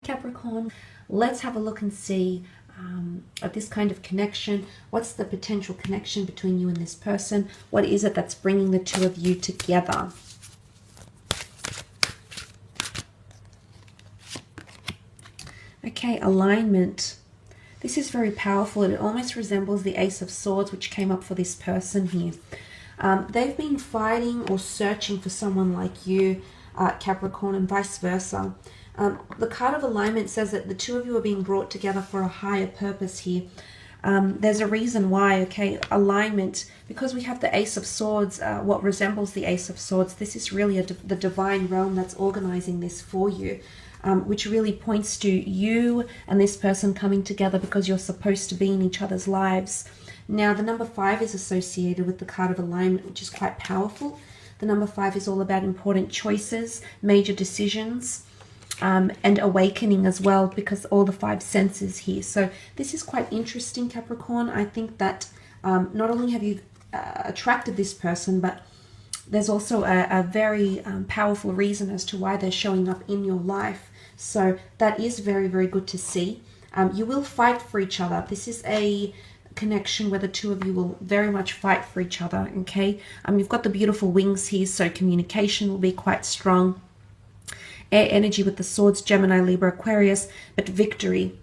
Capricorn, let's have a look and see at this kind of connection. What's the potential connection between you and this person? What is it that's bringing the two of you together? Okay, alignment. This is very powerful. It almost resembles the Ace of Swords, which came up for this person here. They've been fighting or searching for someone like you, Capricorn, and vice versa. The card of alignment says that the two of you are being brought together for a higher purpose here. There's a reason why, okay? Alignment, because we have the Ace of Swords, what resembles the Ace of Swords, this is really the divine realm that's organizing this for you, which really points to you and this person coming together because you're supposed to be in each other's lives. Now, the number 5 is associated with the card of alignment, which is quite powerful. The number 5 is all about important choices, major decisions, and awakening as well, because all the 5 senses here. So this is quite interesting, Capricorn. I think that not only have you attracted this person, but there's also a very powerful reason as to why they're showing up in your life. So that is very, very good to see. You will fight for each other. This is a connection where the two of you will very much fight for each other, okay? You've got the beautiful wings here, so communication will be quite strong. Air energy with the swords, Gemini, Libra, Aquarius, but victory.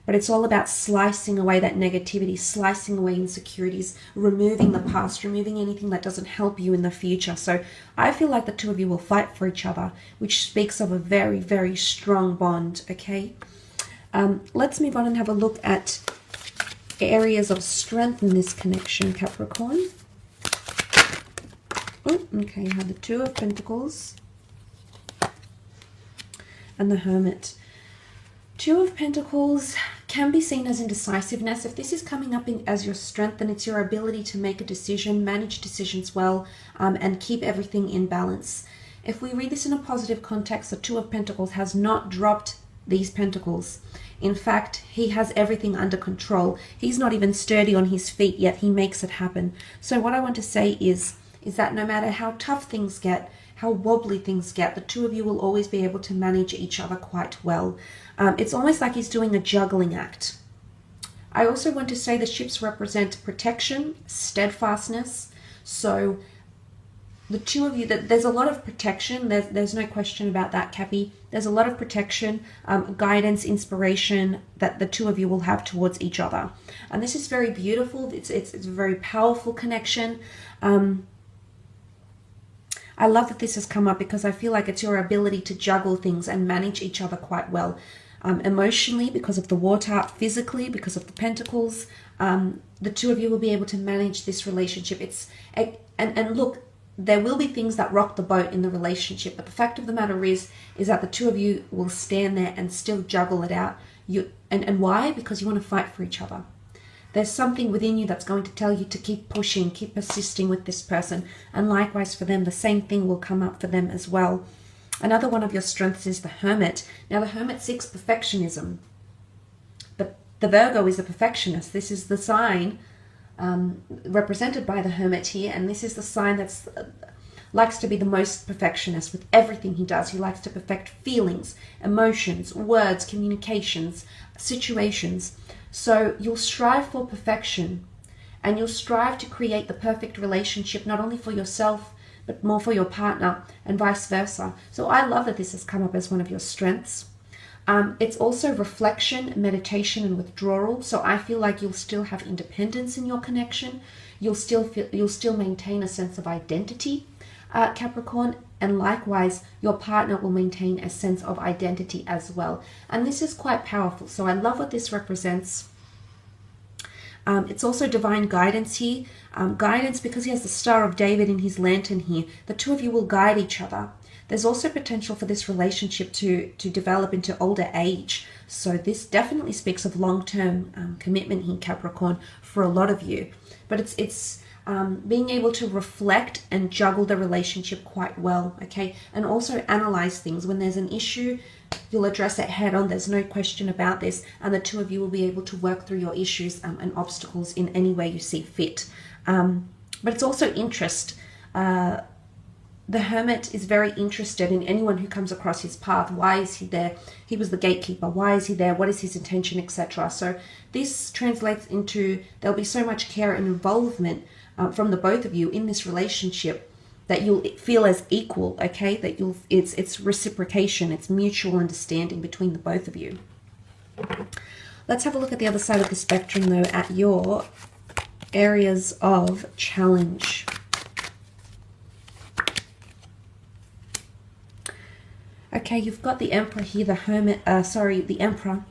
But it's all about slicing away that negativity, slicing away insecurities, removing the past, removing anything that doesn't help you in the future. So I feel like the two of you will fight for each other, which speaks of a very, very strong bond, okay? Let's move on and have a look at areas of strength in this connection, Capricorn. Oh, okay, you have the Two of Pentacles and the Hermit. Two of Pentacles can be seen as indecisiveness. If this is coming up as your strength, then it's your ability to make a decision, manage decisions well, and keep everything in balance. If we read this in a positive context, the Two of Pentacles has not dropped these pentacles. In fact, he has everything under control. He's not even sturdy on his feet, yet he makes it happen. So what I want to say is that no matter how tough things get, how wobbly things get, the two of you will always be able to manage each other quite well. It's almost like he's doing a juggling act. I also want to say the ships represent protection, steadfastness. So the two of you, there's a lot of protection. There's no question about that, Cappy. There's a lot of protection, guidance, inspiration that the two of you will have towards each other. And this is very beautiful. It's a very powerful connection. I love that this has come up because I feel like it's your ability to juggle things and manage each other quite well. Emotionally, because of the water, physically, because of the pentacles, the two of you will be able to manage this relationship. And look, there will be things that rock the boat in the relationship, but the fact of the matter is that the two of you will stand there and still juggle it out. And why? Because you want to fight for each other. There's something within you that's going to tell you to keep pushing, keep persisting with this person. And likewise for them, the same thing will come up for them as well. Another one of your strengths is the Hermit. Now, the Hermit seeks perfectionism. But the Virgo is a perfectionist. This is the sign represented by the Hermit here. And this is the sign that's likes to be the most perfectionist with everything he does. He likes to perfect feelings, emotions, words, communications, situations. So you'll strive for perfection, and you'll strive to create the perfect relationship, not only for yourself, but more for your partner, and vice versa. So I love that this has come up as one of your strengths. It's also reflection, meditation, and withdrawal. So I feel like you'll still have independence in your connection. You'll still maintain a sense of identity, Capricorn, and likewise your partner will maintain a sense of identity as well. And this is quite powerful. So I love what this represents. It's also divine guidance here. Guidance because he has the Star of David in his lantern here. The two of you will guide each other. There's also potential for this relationship to develop into older age. So this definitely speaks of long-term commitment here, Capricorn, for a lot of you. But it's being able to reflect and juggle the relationship quite well, okay? And also analyze things. When there's an issue, you'll address it head on. There's no question about this. And the two of you will be able to work through your issues and obstacles in any way you see fit. But it's also interest. the Hermit is very interested in anyone who comes across his path. Why is he there? He was the gatekeeper. Why is he there? What is his intention, etc.? So this translates into there'll be so much care and involvement from the both of you in this relationship that you'll feel as equal, okay? That it's reciprocation, it's mutual understanding between the both of you. Let's have a look at the other side of the spectrum, though, at your areas of challenge. Okay, you've got the Emperor here, the Emperor.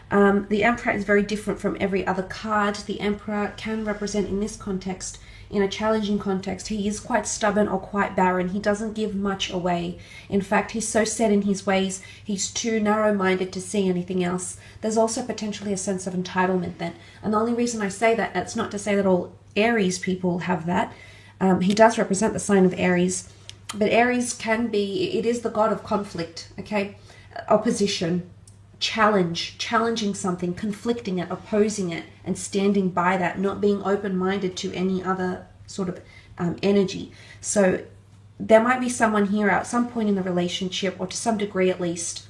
The Emperor is very different from every other card. The Emperor can represent, in this context, in a challenging context, he is quite stubborn or quite barren. He doesn't give much away. In fact, he's so set in his ways, he's too narrow-minded to see anything else. There's also potentially a sense of entitlement then. And the only reason I say that, that's not to say that all Aries people have that. He does represent the sign of Aries. But Aries can be, it is the god of conflict, okay? Opposition, challenging something, conflicting it, opposing it, and standing by that, not being open-minded to any other sort of energy. So there might be someone here at some point in the relationship, or to some degree at least,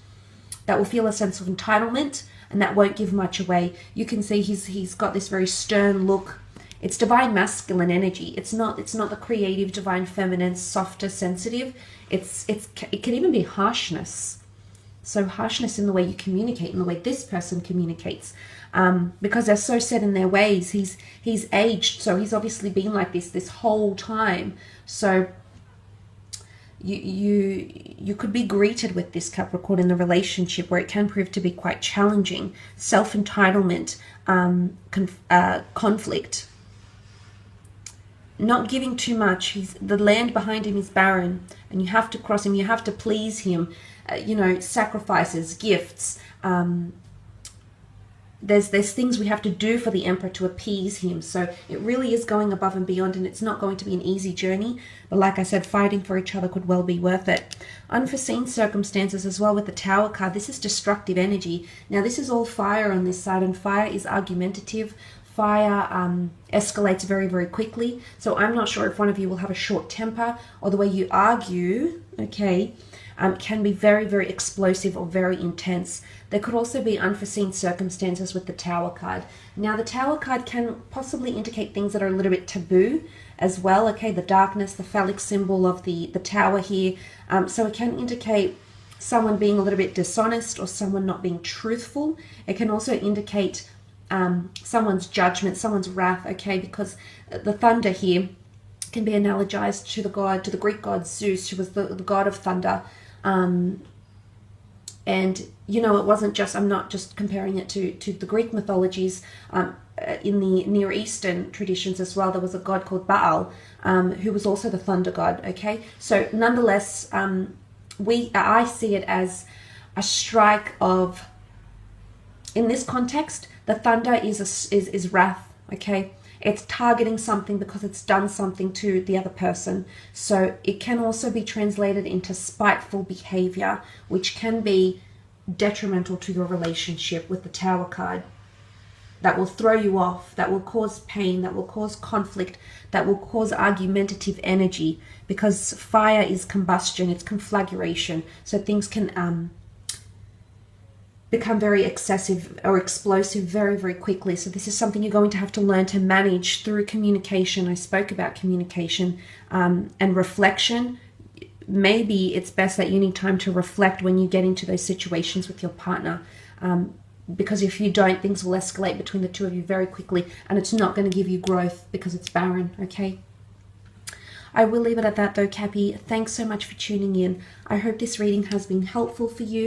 that will feel a sense of entitlement, and that won't give much away. You can see he's got this very stern look. It's divine masculine energy. It's not the creative divine feminine, softer, sensitive. It can even be harshness. So harshness in the way you communicate, in the way this person communicates, because they're so set in their ways. He's aged, so he's obviously been like this whole time. So you could be greeted with this, Capricorn, in the relationship, where it can prove to be quite challenging. Self-entitlement, conflict, not giving too much. The land behind him is barren, and you have to cross him. You have to please him. Sacrifices, gifts. There's things we have to do for the Emperor to appease him. So it really is going above and beyond, and it's not going to be an easy journey. But like I said, fighting for each other could well be worth it. Unforeseen circumstances as well with the Tower card. This is destructive energy. Now this is all fire on this side, and fire is argumentative. Fire escalates very, very quickly. So I'm not sure if one of you will have a short temper, or the way you argue, okay, can be very, very explosive or very intense. There could also be unforeseen circumstances with the Tower card. Now, the Tower card can possibly indicate things that are a little bit taboo as well, okay? The darkness, the phallic symbol of the Tower here. So it can indicate someone being a little bit dishonest, or someone not being truthful. It can also indicate someone's judgment, someone's wrath, okay? Because the thunder here can be analogized to the Greek god Zeus, who was the god of thunder. And it wasn't just, I'm not just comparing it to the Greek mythologies. In the Near Eastern traditions as well, there was a god called Baal, who was also the thunder god, okay? So nonetheless, I see it as a strike of, in this context, the thunder is wrath, okay? It's targeting something because it's done something to the other person. So it can also be translated into spiteful behavior, which can be detrimental to your relationship with the Tower card. That will throw you off, that will cause pain, that will cause conflict, that will cause argumentative energy, because fire is combustion, it's conflagration. So things can become very excessive or explosive very, very quickly. So this is something you're going to have to learn to manage through communication. I spoke about communication and reflection. Maybe it's best that you need time to reflect when you get into those situations with your partner, because if you don't, things will escalate between the two of you very quickly, and it's not going to give you growth because it's barren, okay? I will leave it at that though, Cappy. Thanks so much for tuning in. I hope this reading has been helpful for you.